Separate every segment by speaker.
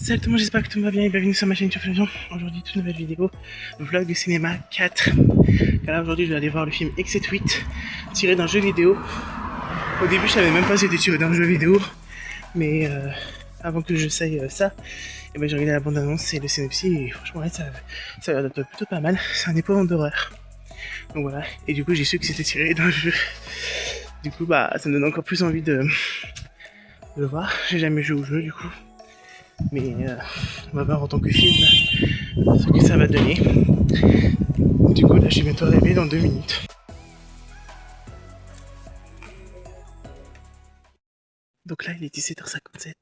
Speaker 1: Salut tout le monde, j'espère que tout va bien et bienvenue sur ma chaîne Flavion. Aujourd'hui, toute nouvelle vidéo, vlog cinéma 4. Car là aujourd'hui je vais aller voir le film Exit 8, tiré d'un jeu vidéo. Au début je savais même pas si c'était tiré d'un jeu vidéo, mais avant que j'essaye ça, et ben j'ai regardé la bande annonce et le synopsis et franchement ouais, ça a l'air d'être plutôt pas mal. C'est un épouvant d'horreur. Donc voilà, et du coup j'ai su que c'était tiré d'un jeu. Du coup bah ça me donne encore plus envie de le voir. J'ai jamais joué au jeu du coup. Mais on va voir en tant que film ce que ça va donner. Du coup là je vais bientôt arriver dans 2 minutes. Donc là il est 17h57.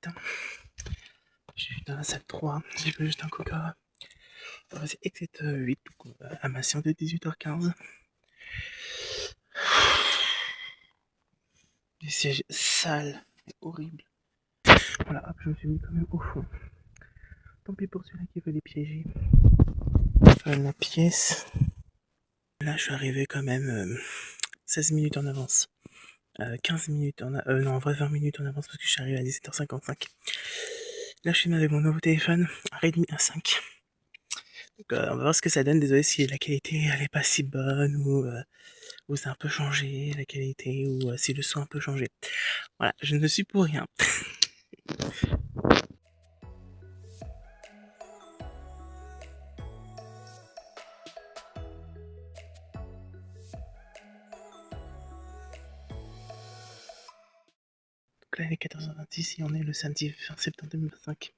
Speaker 1: Je suis dans la salle 3. J'ai pris juste un coca. C'est Exit 8, donc à ma séance de 18h15. Des sièges sales et horribles. Voilà, hop, je me suis mis quand même au fond. Tant pis pour celui-là qui veut les piéger. La pièce. Là je suis arrivé quand même 16 minutes en avance. 15 minutes en avance. Non, en vrai 20 minutes en avance parce que je suis arrivé à 17h55. Là je filme avec mon nouveau téléphone, un Redmi A5. Donc on va voir ce que ça donne. Désolé si la qualité elle est pas si bonne ou c'est un peu changé la qualité ou si le son a un peu changé. Voilà, je ne suis pour rien. Donc là il est 14h26 et on est le samedi 20 septembre 2025.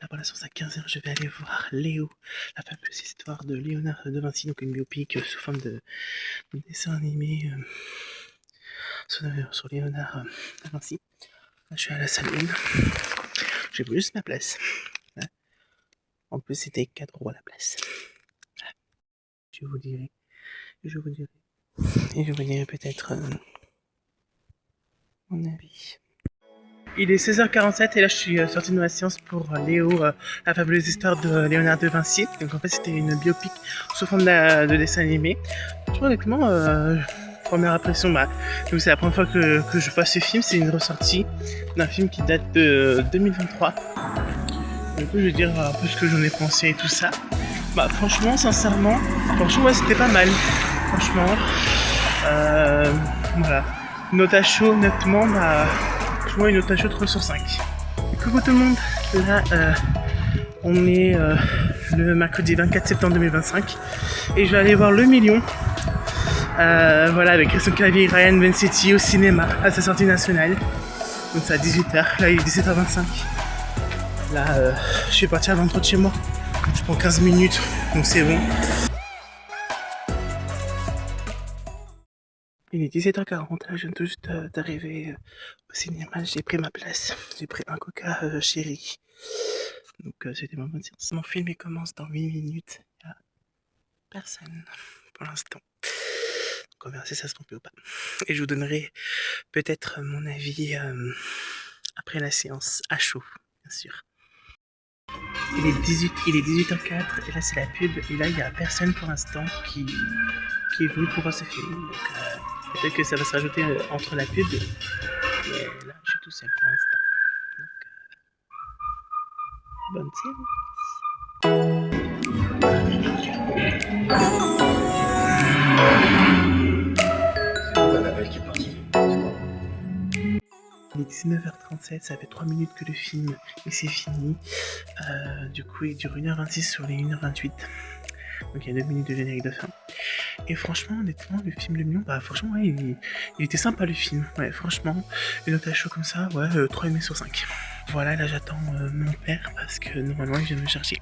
Speaker 1: Là par la source à 15h je vais aller voir Léo, la fameuse histoire de Léonard de Vinci, donc une biopic sous forme de dessin animé sur Léonard de Vinci. Là je suis à la salle 1. J'ai pris juste ma place. Là. En plus c'était 4 € à la place. Voilà. Je vous dirai. Et je vous dirai peut-être mon avis. Il est 16h47 et là je suis sorti de ma séance pour Léo, la fabuleuse histoire de Léonard de Vinci. Donc en fait c'était une biopic sous forme de dessin animé. Franchement honnêtement, première impression, bah, c'est la première fois que je vois ce film, c'est une ressortie d'un film qui date de 2023. Du coup je vais dire un peu ce que j'en ai pensé et tout ça. Bah franchement, sincèrement, ouais, c'était pas mal. Franchement, voilà. Note à chaud, honnêtement, bah... Moi une note à chaud 3 sur 5. Coucou tout le monde, là on est le mercredi 24 septembre 2025 et je vais aller voir Le Million, voilà, avec Christian Clavier et Ryan Bensetti au cinéma à sa sortie nationale. Donc c'est à 18h, là il est 17h25. Là je suis parti avant trop de chez moi, je prends 15 minutes donc c'est bon. Il est 17h40, là je viens tout juste d'arriver au cinéma, j'ai pris ma place, j'ai pris un coca chéri. Donc c'était ma bonne séance. Mon film il commence dans 8 minutes, il n'y a personne pour l'instant. Donc on verra si ça se trompe ou pas. Et je vous donnerai peut-être mon avis après la séance, à chaud, bien sûr. Il est 18h04 et là c'est la pub et là il n'y a personne pour l'instant qui est venu pour voir ce film. Donc peut-être que ça va se rajouter entre la pub, mais là je suis tout seul pour l'instant. Donc bonne séance. Il est 19h37, ça fait 3 minutes que le film et c'est fini. Du coup il dure 1h26 sur les 1h28. Donc il y a 2 minutes de générique de fin. Et franchement, honnêtement, le film Le Million, bah franchement, ouais, il était sympa le film. Ouais, franchement, une note à chaud comme ça, ouais, 3,5 sur 5. Voilà, là j'attends mon père parce que normalement il vient me chercher.